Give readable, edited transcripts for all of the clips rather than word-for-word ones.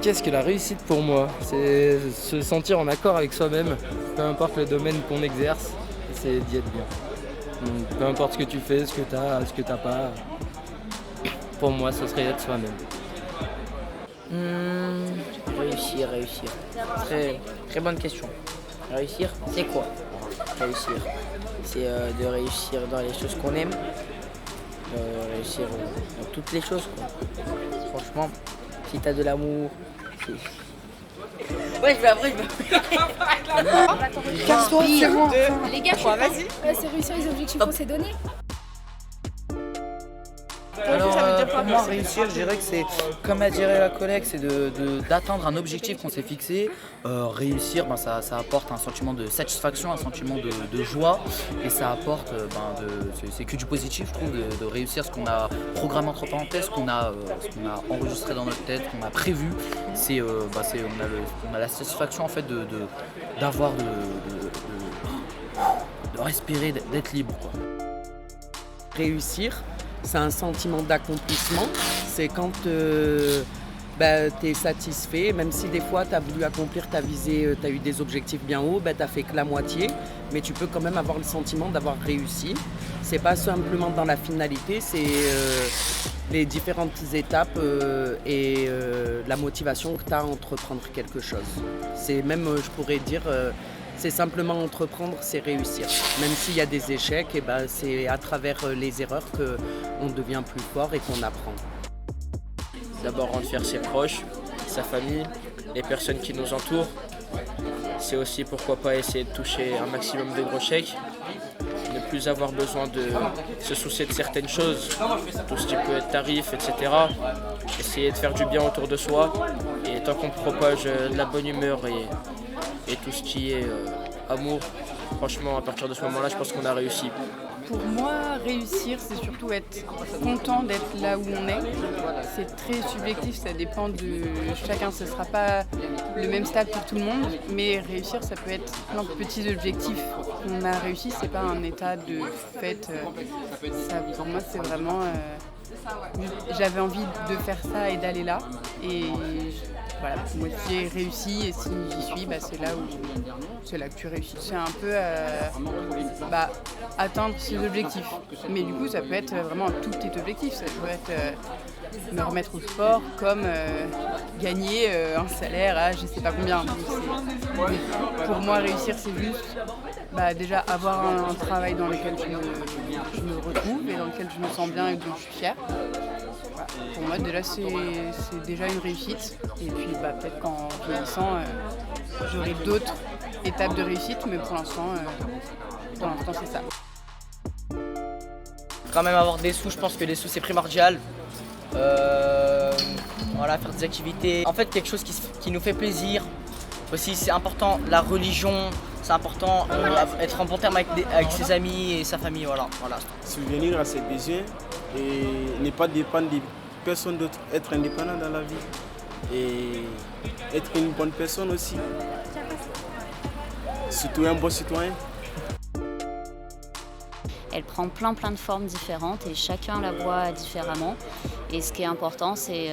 Qu'est-ce que la réussite pour moi? C'est se sentir en accord avec soi-même, peu importe le domaine qu'on exerce, c'est d'y être bien. Donc, peu importe ce que tu fais, ce que tu as, ce que tu n'as pas, pour moi, ce serait être soi-même. Réussir. Très, très bonne question. Réussir, c'est quoi? Réussir, c'est de réussir dans les choses qu'on aime, réussir dans toutes les choses, quoi. Franchement, si t'as de l'amour, c'est... Ouais, je vais. Casse-toi, c'est bon. Les gars, vas-y. C'est réussir les objectifs qu'on s'est donnés. Alors pour moi réussir, je dirais que c'est, comme a dirait la collègue, c'est d'atteindre un objectif qu'on s'est fixé. Réussir, ça apporte un sentiment de satisfaction, un sentiment de joie, et ça apporte, c'est que du positif, je trouve, de réussir ce qu'on a programmé entre parenthèses, ce qu'on a enregistré dans notre tête, qu'on a prévu. On a la satisfaction en fait d'avoir de respirer, d'être libre, quoi. Réussir, c'est un sentiment d'accomplissement. C'est quand tu es satisfait, même si des fois tu as voulu accomplir ta visée, tu as eu des objectifs bien hauts, tu n'as fait que la moitié, mais tu peux quand même avoir le sentiment d'avoir réussi. C'est pas simplement dans la finalité, c'est les différentes étapes et la motivation que tu as à entreprendre quelque chose. C'est même, je pourrais dire, c'est simplement entreprendre, c'est réussir. Même s'il y a des échecs, c'est à travers les erreurs qu'on devient plus fort et qu'on apprend. D'abord rendre fier ses proches, sa famille, les personnes qui nous entourent. C'est aussi pourquoi pas essayer de toucher un maximum de gros chèques. Ne plus avoir besoin de se soucier de certaines choses, tout ce qui peut être tarif, etc. Essayer de faire du bien autour de soi. Et tant qu'on propage de la bonne humeur et tout ce qui est amour, franchement, à partir de ce moment-là, je pense qu'on a réussi. Pour moi, réussir, c'est surtout être content d'être là où on est. C'est très subjectif, ça dépend de chacun. Ce ne sera pas le même stade pour tout le monde, mais réussir, ça peut être plein de petits objectifs qu'on a réussi. C'est pas un état de fait. Ça, pour moi, c'est vraiment... j'avais envie de faire ça et d'aller là. Et voilà, moi j'ai réussi et si j'y suis, c'est là que tu réussis. C'est un peu atteindre ses objectifs. Mais du coup, ça peut être vraiment un tout petit objectif. Ça peut être me remettre au sport comme gagner un salaire à je sais pas combien. Donc, pour moi, réussir, c'est juste déjà avoir un travail dans lequel je me retrouve et dans lequel je me sens bien et dont je suis fière. Voilà. Pour moi, déjà, c'est déjà une réussite. Et puis, peut-être qu'en vieillissant, j'aurai d'autres étapes de réussite, mais pour l'instant, c'est ça. Quand même avoir des sous, je pense que les sous c'est primordial. Faire des activités. En fait, quelque chose qui nous fait plaisir. Aussi, c'est important, la religion, c'est important, être en bon terme avec ses amis et sa famille. Voilà. Subvenir à ses besoins et ne pas dépendre de personne d'autre, être indépendant dans la vie et être une bonne personne aussi. Surtout un bon citoyen. Elle prend plein de formes différentes et chacun la voit différemment. Et ce qui est important, c'est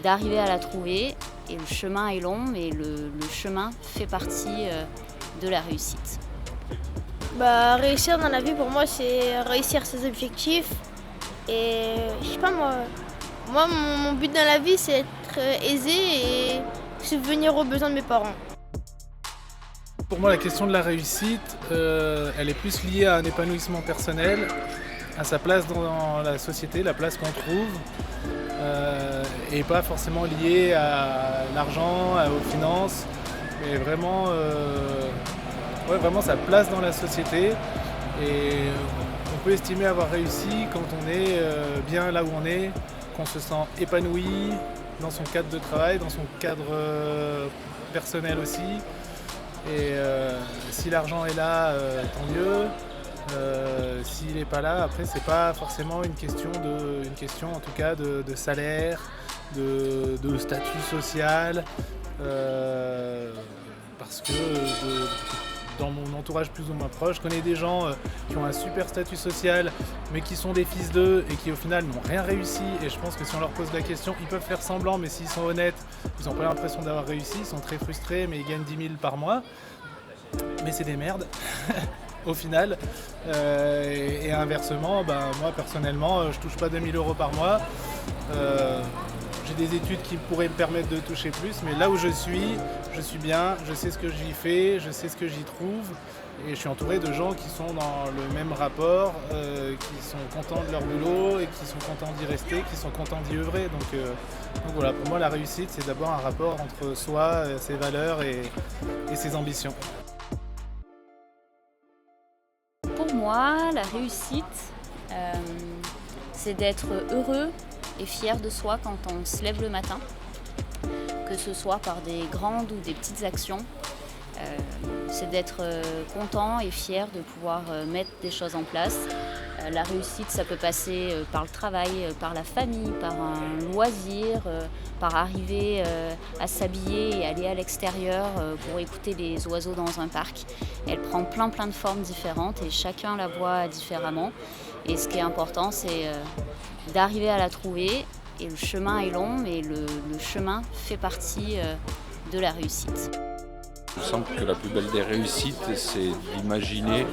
d'arriver à la trouver. Et le chemin est long, mais le chemin fait partie de la réussite. Réussir dans la vie, pour moi, c'est réussir ses objectifs. Et je sais pas, moi mon but dans la vie, c'est être aisé et subvenir aux besoins de mes parents. Pour moi, la question de la réussite, elle est plus liée à un épanouissement personnel, à sa place dans la société, la place qu'on trouve, et pas forcément liée à l'argent, aux finances, mais vraiment sa place dans la société. Et on peut estimer avoir réussi quand on est bien là où on est, qu'on se sent épanoui dans son cadre de travail, dans son cadre personnel aussi. Et si l'argent est là, tant mieux. S'il n'est pas là, après c'est pas forcément une question en tout cas de salaire, de statut social, parce que dans mon entourage plus ou moins proche. Je connais des gens qui ont un super statut social, mais qui sont des fils d'eux et qui au final n'ont rien réussi. Et je pense que si on leur pose la question, ils peuvent faire semblant, mais s'ils sont honnêtes, ils n'ont pas l'impression d'avoir réussi. Ils sont très frustrés, mais ils gagnent 10 000 par mois. Mais c'est des merdes. Au final, et inversement, moi personnellement, je touche pas 2 000 € par mois. J'ai des études qui pourraient me permettre de toucher plus, mais là où je suis bien, je sais ce que j'y fais, je sais ce que j'y trouve, et je suis entouré de gens qui sont dans le même rapport, qui sont contents de leur boulot et qui sont contents d'y rester, qui sont contents d'y œuvrer. Donc voilà, pour moi la réussite, c'est d'abord un rapport entre soi, ses valeurs et ses ambitions. Pour moi, la réussite, c'est d'être heureux et fier de soi quand on se lève le matin, que ce soit par des grandes ou des petites actions. C'est d'être content et fier de pouvoir mettre des choses en place. La réussite, ça peut passer par le travail, par la famille, par un loisir, par arriver à s'habiller et aller à l'extérieur pour écouter les oiseaux dans un parc. Elle prend plein de formes différentes et chacun la voit différemment. Et ce qui est important, c'est d'arriver à la trouver. Et le chemin est long, mais le chemin fait partie de la réussite. Il me semble que la plus belle des réussites, c'est d'imaginer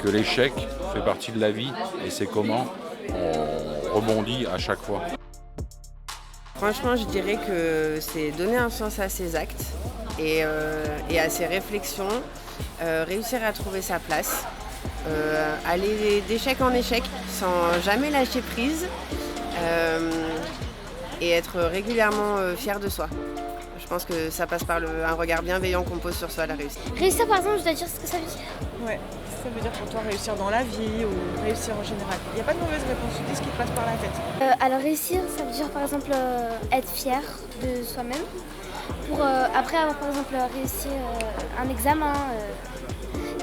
que l'échec fait partie de la vie et c'est comment on rebondit à chaque fois. Franchement, je dirais que c'est donner un sens à ses actes et à ses réflexions, réussir à trouver sa place, aller d'échec en échec sans jamais lâcher prise et être régulièrement fier de soi. Je pense que ça passe par un regard bienveillant qu'on pose sur soi à la réussite. Réussir, par exemple, je dois dire ce que ça veut dire. Ouais, ça veut dire pour toi réussir dans la vie ou réussir en général. Il n'y a pas de mauvaise réponse, tu dis ce qui te passe par la tête. Alors réussir, ça veut dire par exemple être fier de soi-même. Pour après avoir par exemple réussi un examen,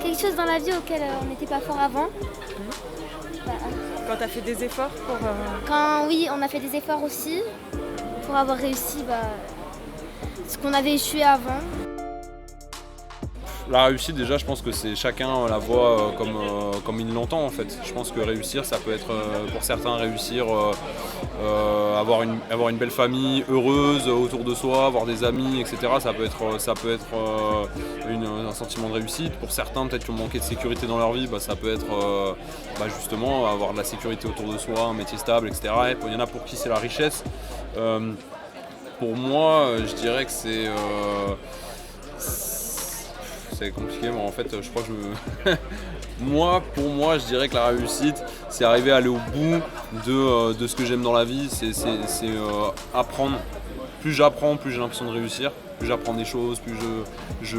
quelque chose dans la vie auquel on n'était pas fort avant. Quand tu as fait des efforts pour... Quand oui, on a fait des efforts aussi pour avoir réussi ce qu'on avait échoué avant. La réussite, déjà, je pense que c'est chacun la voit comme il l'entend en fait. Je pense que réussir, ça peut être pour certains réussir, avoir une belle famille heureuse autour de soi, avoir des amis, etc. Ça peut être un sentiment de réussite. Pour certains, peut-être qui ont manqué de sécurité dans leur vie, ça peut être justement avoir de la sécurité autour de soi, un métier stable, etc. Et il y en a pour qui c'est la richesse. Pour moi, je dirais que c'est compliqué, mais en fait, je crois que pour moi, je dirais que la réussite, c'est arriver à aller au bout de ce que j'aime dans la vie, c'est apprendre. Plus j'apprends, plus j'ai l'impression de réussir. Plus j'apprends des choses, plus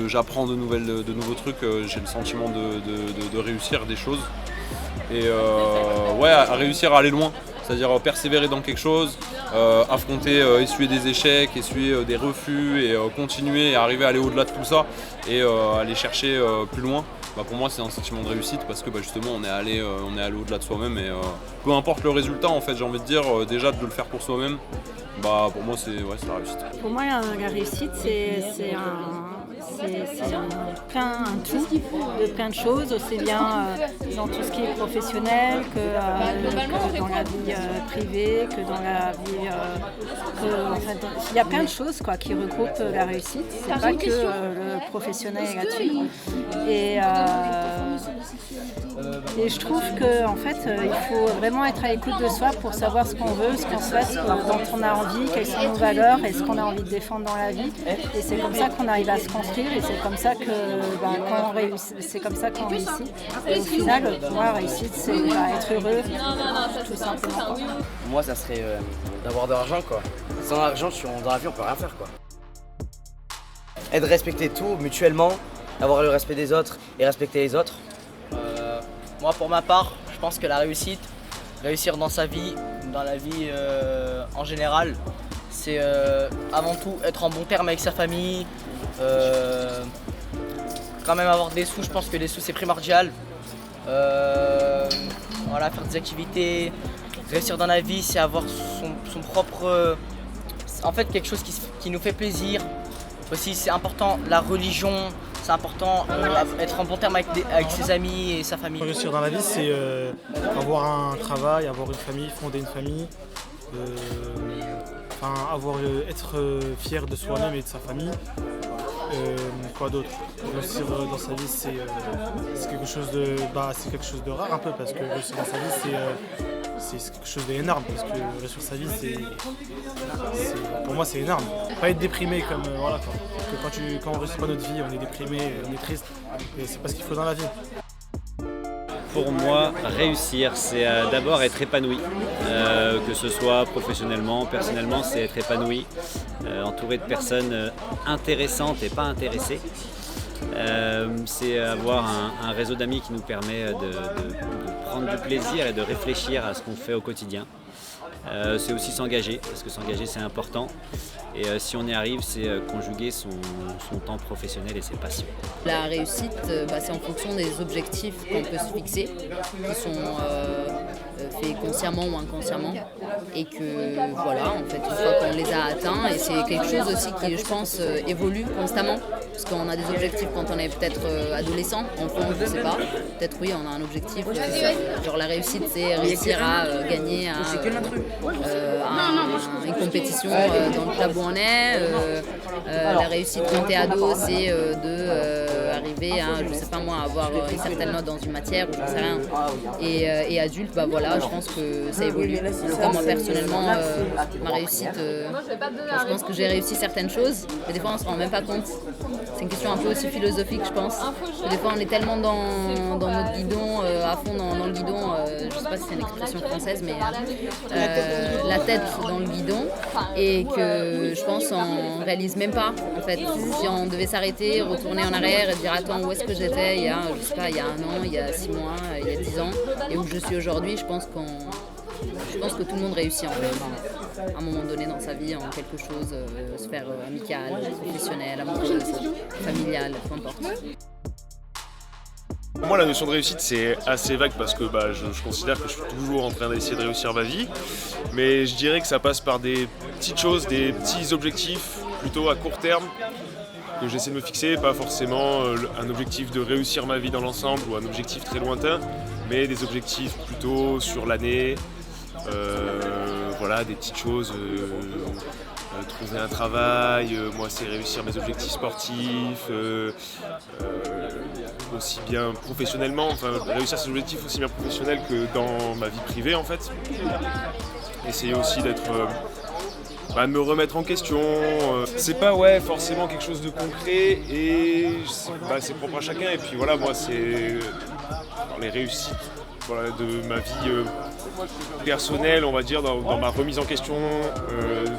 j'apprends de nouveaux trucs, j'ai le sentiment de réussir des choses. Et à réussir à aller loin. C'est-à-dire persévérer dans quelque chose, affronter, essuyer des échecs, essuyer des refus et continuer et arriver à aller au-delà de tout ça et aller chercher plus loin. Pour moi c'est un sentiment de réussite parce que justement on est allé au-delà de soi-même et peu importe le résultat en fait, j'ai envie de dire déjà de le faire pour soi-même, pour moi c'est la réussite. Pour moi la réussite c'est un tout de plein de choses, aussi bien dans tout ce qui est professionnel que dans la vie privée, que dans la vie... il y a plein de choses qui regroupent la réussite, c'est pas que le professionnel est là-dessus. Et je trouve qu'en fait, il faut vraiment être à l'écoute de soi pour savoir ce qu'on veut, ce qu'on souhaite, ce dont on a envie, quelles sont nos valeurs et ce qu'on a envie de défendre dans la vie. Et c'est comme ça qu'on arrive à se construire et c'est comme ça que quand on réussit, c'est comme ça qu'on réussit. Et au final, pour moi, réussite, c'est être heureux, tout simplement. Pour moi, ça serait d'avoir de l'argent, quoi. Sans argent, dans la vie, on peut rien faire, quoi. Et de respecter tout mutuellement, avoir le respect des autres et respecter les autres. Moi, pour ma part, je pense que la réussite, réussir dans sa vie, dans la vie en général, c'est avant tout être en bon terme avec sa famille, quand même avoir des sous, je pense que les sous c'est primordial. Faire des activités, réussir dans la vie, c'est avoir son propre... en fait quelque chose qui nous fait plaisir. Aussi c'est important, la religion, c'est important, être en bon terme avec ses amis et sa famille. Réussir dans la vie, c'est avoir un travail, avoir une famille, fonder une famille, être fier de soi-même et de sa famille. Quoi d'autre? Réussir dans sa vie, c'est quelque chose de rare un peu, parce que réussir dans sa vie, c'est quelque chose d'énorme, parce que réussir sa vie, pour moi, c'est énorme. Pas être déprimé comme voilà quoi. Parce que quand on réussit pas notre vie, on est déprimé, on est triste, et c'est pas ce qu'il faut dans la vie. Pour moi, réussir, c'est d'abord être épanoui, que ce soit professionnellement, personnellement, c'est être épanoui, entouré de personnes intéressantes et pas intéressées. C'est avoir un réseau d'amis qui nous permet de prendre du plaisir et de réfléchir à ce qu'on fait au quotidien. C'est aussi s'engager, parce que s'engager c'est important. Et si on y arrive, c'est conjuguer son temps professionnel et ses passions. La réussite, c'est en fonction des objectifs qu'on peut se fixer, qui sont faits consciemment ou inconsciemment. Et que voilà, en fait, une fois qu'on les a atteints, et c'est quelque chose aussi qui, je pense, évolue constamment. Parce qu'on a des objectifs quand on est peut-être adolescent, enfant, je ne sais pas. Peut-être oui, on a un objectif. Genre la réussite, c'est réussir à gagner une compétition dans le club où on est. La réussite quand t'es ado, c'est d'arriver à, je sais pas moi, avoir une certaine note dans une matière, ou j'en sais rien. Et adulte, voilà, je pense que ça évolue. Donc, moi personnellement, ma réussite, je pense que j'ai réussi certaines choses, mais des fois on se rend même pas compte. C'est une question un peu aussi philosophique, je pense. Des fois on est tellement dans notre guidon, à fond dans le guidon, je sais pas si c'est une expression française, mais la tête dans le guidon, et que je pense on réalise même pas en fait. Si on devait s'arrêter, retourner en arrière et dire attends, où est-ce que j'étais il y a, je sais pas, il y a 1 an, il y a 6 mois, il y a 10 ans, et où je suis aujourd'hui, je pense que tout le monde réussit en fait, à un moment donné dans sa vie, en quelque chose, sphère amicale, professionnelle, amoureuse, familiale, peu importe. Pour moi, la notion de réussite, c'est assez vague parce que je considère que je suis toujours en train d'essayer de réussir ma vie. Mais je dirais que ça passe par des petites choses, des petits objectifs plutôt à court terme que j'essaie de me fixer. Pas forcément un objectif de réussir ma vie dans l'ensemble ou un objectif très lointain, mais des objectifs plutôt sur l'année. Voilà, des petites choses. Trouver un travail, moi c'est réussir mes objectifs sportifs, aussi bien professionnellement, réussir ces objectifs aussi bien professionnels que dans ma vie privée en fait. Essayer aussi de me remettre en question. C'est pas forcément quelque chose de concret et c'est propre à chacun. Et puis voilà, moi c'est dans les réussites de ma vie personnelle, on va dire, dans ma remise en question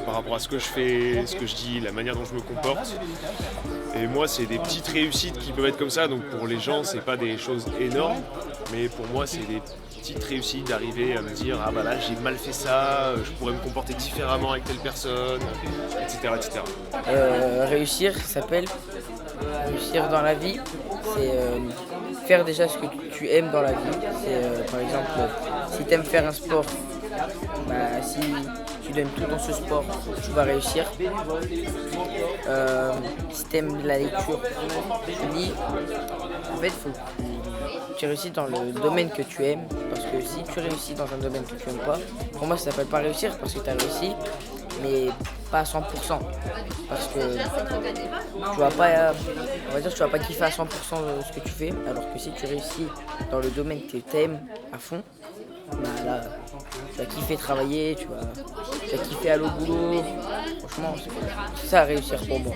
par rapport à ce que je fais, ce que je dis, la manière dont je me comporte. Et moi, c'est des petites réussites qui peuvent être comme ça. Donc pour les gens, c'est pas des choses énormes, mais pour moi, c'est des petites réussites d'arriver à me dire ah là j'ai mal fait ça, je pourrais me comporter différemment avec telle personne, etc. etc. Réussir s'appelle réussir dans la vie, c'est faire déjà ce que tu aimes dans la vie. C'est par exemple si tu aimes faire un sport, si tu donnes tout dans ce sport, tu vas réussir. Si tu aimes la lecture, tu lis. En fait, il faut que tu réussis dans le domaine que tu aimes, parce que si tu réussis dans un domaine que tu n'aimes pas, pour moi ça s'appelle pas réussir, parce que tu as réussi, mais pas à 100%. Parce que tu vas pas kiffer à 100% ce que tu fais, alors que si tu réussis dans le domaine que tu aimes à fond, là, tu vas kiffer travailler, tu vas kiffer aller au boulot. Franchement, c'est ça à réussir pour moi.